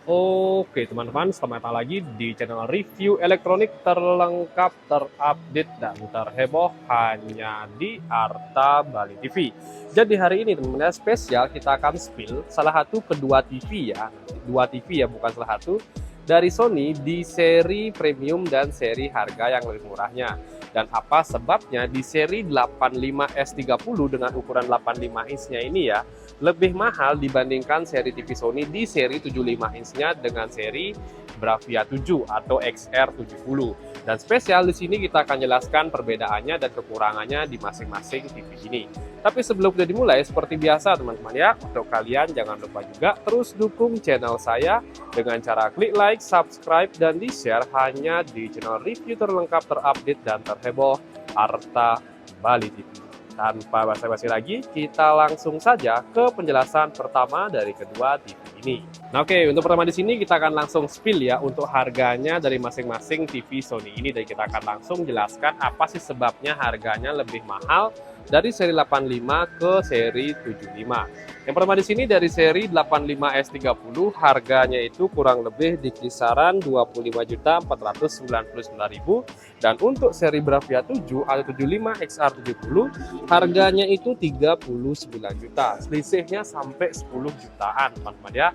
Oke teman-teman, selamat datang lagi di channel review elektronik terlengkap, terupdate, dan terheboh hanya di Arta Bali TV. Jadi hari ini teman-teman spesial kita akan spill salah satu kedua TV ya, dua TV ya bukan salah satu, dari Sony di seri premium dan seri harga yang lebih murahnya. Dan apa sebabnya di seri 85S30 dengan ukuran 85 inch-nya ini ya, lebih mahal dibandingkan seri TV Sony di seri 75 inch-nya dengan seri Bravia 7 atau XR70. Dan spesial di sini kita akan jelaskan perbedaannya dan kekurangannya di masing-masing TV ini. Tapi sebelum kita dimulai, seperti biasa teman-teman ya, untuk kalian jangan lupa juga terus dukung channel saya dengan cara klik like, subscribe, dan di-share hanya di channel review terlengkap, terupdate, dan terheboh Arta Bali TV. Tanpa basa-basi lagi, kita langsung saja ke penjelasan pertama dari kedua TV ini. Nah oke, untuk pertama di sini kita akan langsung spill ya untuk harganya dari masing-masing TV Sony ini. Dan kita akan langsung jelaskan apa sih sebabnya harganya lebih mahal dari seri 85 ke seri 75. Yang pertama di sini dari seri 85S30 harganya itu kurang lebih di kisaran 25.499.000, dan untuk seri Bravia 7 atau 75 XR70 harganya itu 39 juta. Selisihnya sampai 10 jutaan teman-teman ya.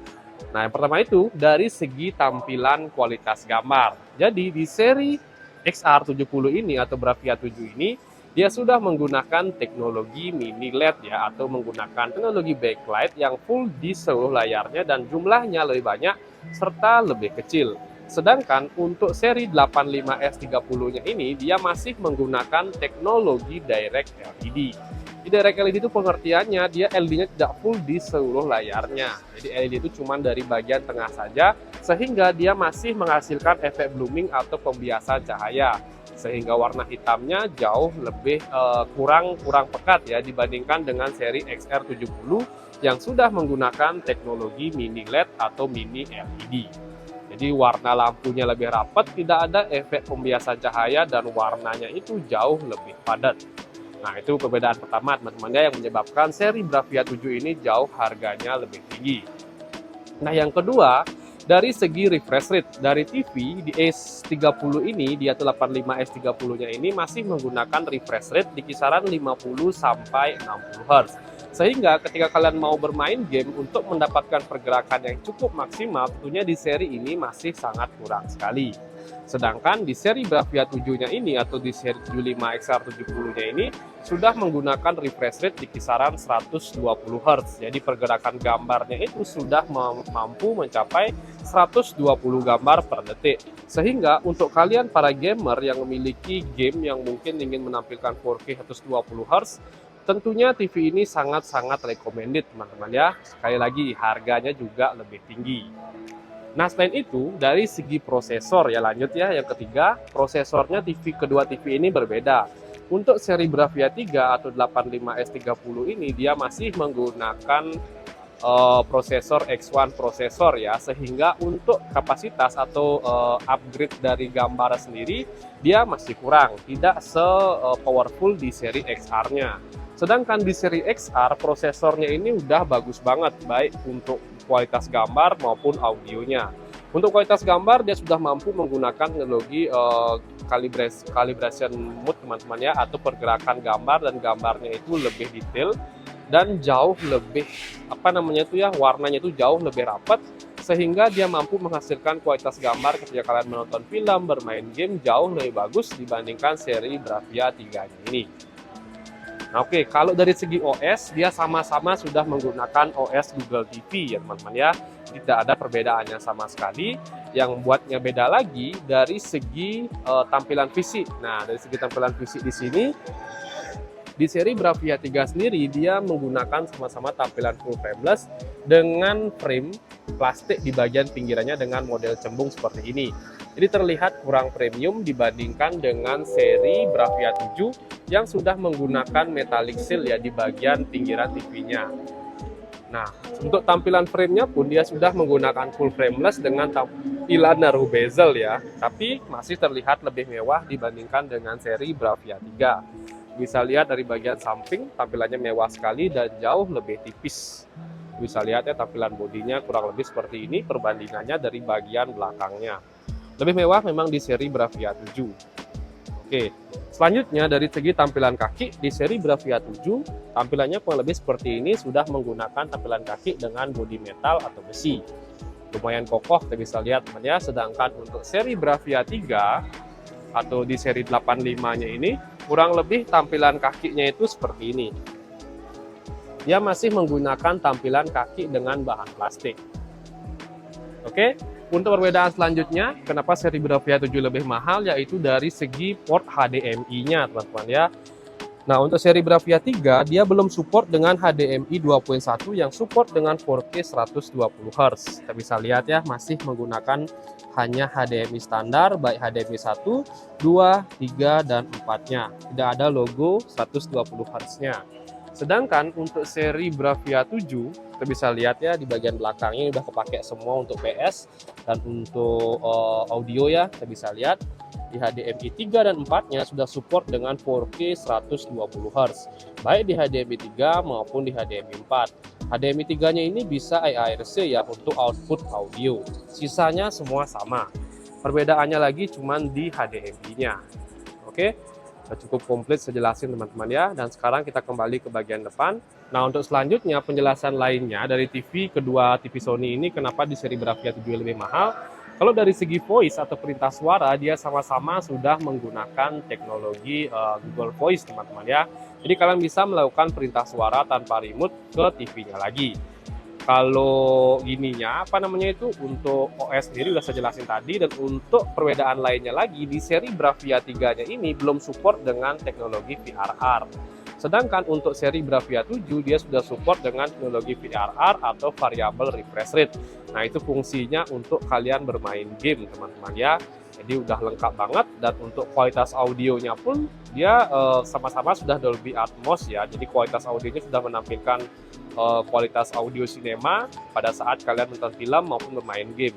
Nah, yang pertama itu dari segi tampilan kualitas gambar. Jadi di seri XR70 ini atau Bravia 7 ini dia sudah menggunakan teknologi mini LED ya, atau menggunakan teknologi backlight yang full di seluruh layarnya dan jumlahnya lebih banyak serta lebih kecil. Sedangkan untuk seri 85S30-nya ini dia masih menggunakan teknologi direct LED. Di direct LED itu pengertiannya dia LED-nya tidak full di seluruh layarnya. Jadi LED itu cuma dari bagian tengah saja, sehingga dia masih menghasilkan efek blooming atau pembiasan cahaya, sehingga warna hitamnya jauh lebih kurang pekat ya dibandingkan dengan seri XR70 yang sudah menggunakan teknologi mini LED atau mini LED. Jadi warna lampunya lebih rapat, tidak ada efek pembiasan cahaya, dan warnanya itu jauh lebih padat. Nah, itu perbedaan pertama teman-teman yang menyebabkan seri Bravia 7 ini jauh harganya lebih tinggi. Nah, yang kedua, dari segi refresh rate dari TV di S30 ini, di 85S30-nya ini masih menggunakan refresh rate di kisaran 50 sampai 60 Hz. Sehingga ketika kalian mau bermain game untuk mendapatkan pergerakan yang cukup maksimal, tentunya di seri ini masih sangat kurang sekali. Sedangkan di seri Bravia 7-nya ini atau di seri 75 XR70-nya ini sudah menggunakan refresh rate di kisaran 120 Hz. Jadi pergerakan gambarnya itu sudah mampu mencapai 120 gambar per detik. Sehingga untuk kalian para gamer yang memiliki game yang mungkin ingin menampilkan 4K 120 Hz, tentunya TV ini sangat-sangat recommended teman-teman ya. Sekali lagi harganya juga lebih tinggi. Nah, selain itu dari segi prosesor ya, lanjut ya, yang ketiga, prosesornya kedua TV ini berbeda. Untuk seri Bravia 3 atau 85S30 ini dia masih menggunakan prosesor X1 prosesor ya, sehingga untuk kapasitas atau upgrade dari gambar sendiri dia masih kurang, tidak se-powerful di seri XR-nya. Sedangkan di seri XR prosesornya ini udah bagus banget, baik untuk kualitas gambar maupun audionya. Untuk kualitas gambar dia sudah mampu menggunakan teknologi calibration mode teman-teman ya, atau pergerakan gambar, dan gambarnya itu lebih detail dan jauh lebih warnanya itu jauh lebih rapat, sehingga dia mampu menghasilkan kualitas gambar ketika kalian menonton film, bermain game jauh lebih bagus dibandingkan seri Bravia 3-nya ini. Nah, oke, kalau dari segi OS, dia sama-sama sudah menggunakan OS Google TV ya teman-teman ya. Tidak ada perbedaannya sama sekali. Yang membuatnya beda lagi dari segi tampilan fisik. Nah, dari segi tampilan fisik di sini, di seri Bravia 3 sendiri dia menggunakan sama-sama tampilan full frameless dengan frame plastik di bagian pinggirannya dengan model cembung seperti ini. Jadi terlihat kurang premium dibandingkan dengan seri Bravia 7 yang sudah menggunakan metallic seal ya di bagian pinggiran TV-nya. Nah, untuk tampilan framenya pun dia sudah menggunakan full frameless dengan tampilan narrow bezel ya, tapi masih terlihat lebih mewah dibandingkan dengan seri Bravia 3. Bisa lihat dari bagian samping tampilannya mewah sekali dan jauh lebih tipis. Bisa lihat ya tampilan bodinya kurang lebih seperti ini perbandingannya dari bagian belakangnya. Lebih mewah memang di seri Bravia 7. Oke, selanjutnya dari segi tampilan kaki di seri Bravia 7, tampilannya kurang lebih seperti ini, sudah menggunakan tampilan kaki dengan bodi metal atau besi. Lumayan kokoh, kita bisa lihat teman ya. Sedangkan untuk seri Bravia 3 atau di seri 85-nya ini, kurang lebih tampilan kakinya itu seperti ini. Dia masih menggunakan tampilan kaki dengan bahan plastik. Oke, untuk perbedaan selanjutnya, kenapa seri Bravia 7 lebih mahal, yaitu dari segi port HDMI-nya, teman-teman ya. Nah, untuk seri Bravia 3, dia belum support dengan HDMI 2.1 yang support dengan 4K 120Hz. Kita bisa lihat ya, masih menggunakan hanya HDMI standar, baik HDMI 1, 2, 3, dan 4-nya. Tidak ada logo 120Hz-nya. Sedangkan untuk seri Bravia 7, kita bisa lihat ya di bagian belakangnya udah kepake semua untuk PS dan untuk audio ya, kita bisa lihat di HDMI 3 dan 4-nya sudah support dengan 4K 120Hz, baik di HDMI 3 maupun di HDMI 4. HDMI 3-nya ini bisa AARC ya untuk output audio. Sisanya semua sama. Perbedaannya lagi cuman di HDMI-nya. Oke. Cukup komplit saya jelasin teman-teman ya. Dan sekarang kita kembali ke bagian depan. Nah, untuk selanjutnya penjelasan lainnya dari TV kedua TV Sony ini, kenapa di seri Bravia 7 lebih mahal. Kalau dari segi voice atau perintah suara, dia sama-sama sudah menggunakan teknologi Google Voice teman-teman ya. Jadi kalian bisa melakukan perintah suara tanpa remote ke TV-nya lagi. Kalau ininya apa namanya itu untuk OS sendiri udah saya jelasin tadi, dan untuk perbedaan lainnya lagi di seri Bravia 3-nya ini belum support dengan teknologi VRR. Sedangkan untuk seri Bravia 7 dia sudah support dengan teknologi VRR atau variable refresh rate. Nah, itu fungsinya untuk kalian bermain game teman-teman ya. Jadi udah lengkap banget, dan untuk kualitas audionya pun dia sama-sama sudah Dolby Atmos ya. Jadi kualitas audionya sudah menampilkan kualitas audio sinema pada saat kalian menonton film maupun bermain game.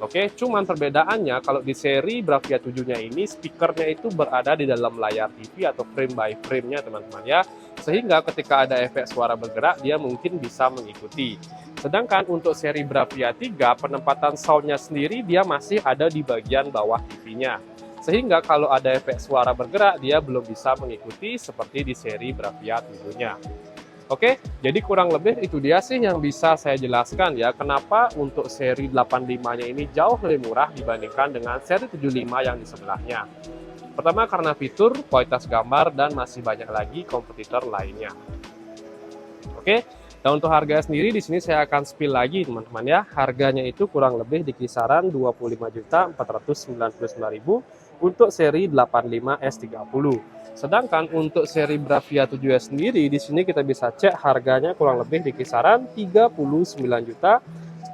Oke, cuman perbedaannya kalau di seri Bravia 7-nya ini speakernya itu berada di dalam layar TV atau frame by frame-nya teman-teman ya. Sehingga ketika ada efek suara bergerak dia mungkin bisa mengikuti. Sedangkan untuk seri Bravia 3 penempatan sound-nya sendiri dia masih ada di bagian bawah TV-nya. Sehingga kalau ada efek suara bergerak dia belum bisa mengikuti seperti di seri Bravia 7-nya. Oke, jadi kurang lebih itu dia sih yang bisa saya jelaskan ya, kenapa untuk seri 85-nya ini jauh lebih murah dibandingkan dengan seri 75 yang di sebelahnya. Pertama karena fitur, kualitas gambar, dan masih banyak lagi kompetitor lainnya. Oke, dan untuk harga sendiri di sini saya akan spill lagi teman-teman ya. Harganya itu kurang lebih di kisaran 25.499.000 untuk seri 85S30. Sedangkan untuk seri Bravia 7S sendiri di sini kita bisa cek harganya kurang lebih di kisaran 39.999.000,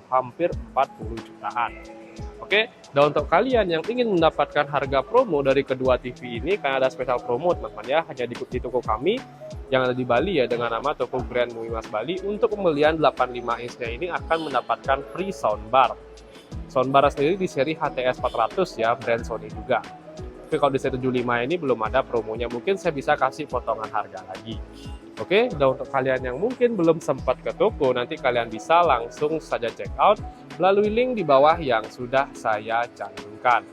hampir 40 jutaan. Oke, dan untuk kalian yang ingin mendapatkan harga promo dari kedua TV ini, karena ada spesial promo teman-teman ya, hanya di toko kami yang ada di Bali ya dengan nama toko Grand Muimas Bali. Untuk pembelian 85 inch-nya ini akan mendapatkan free soundbar. Soundbar sendiri di seri HTS 400 ya, brand Sony juga. Tapi kalau di seri 75 ini belum ada promonya, mungkin saya bisa kasih potongan harga lagi. Oke, dan untuk kalian yang mungkin belum sempat ke toko, nanti kalian bisa langsung saja check out melalui link di bawah yang sudah saya cantumkan.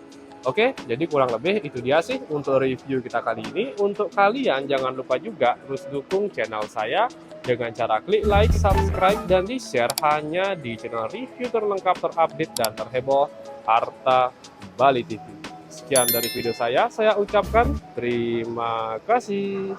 Oke, jadi kurang lebih itu dia sih untuk review kita kali ini. Untuk kalian jangan lupa juga terus dukung channel saya dengan cara klik like, subscribe, dan di-share hanya di channel review terlengkap, terupdate, dan terheboh Harta Bali TV. Sekian dari video saya ucapkan terima kasih.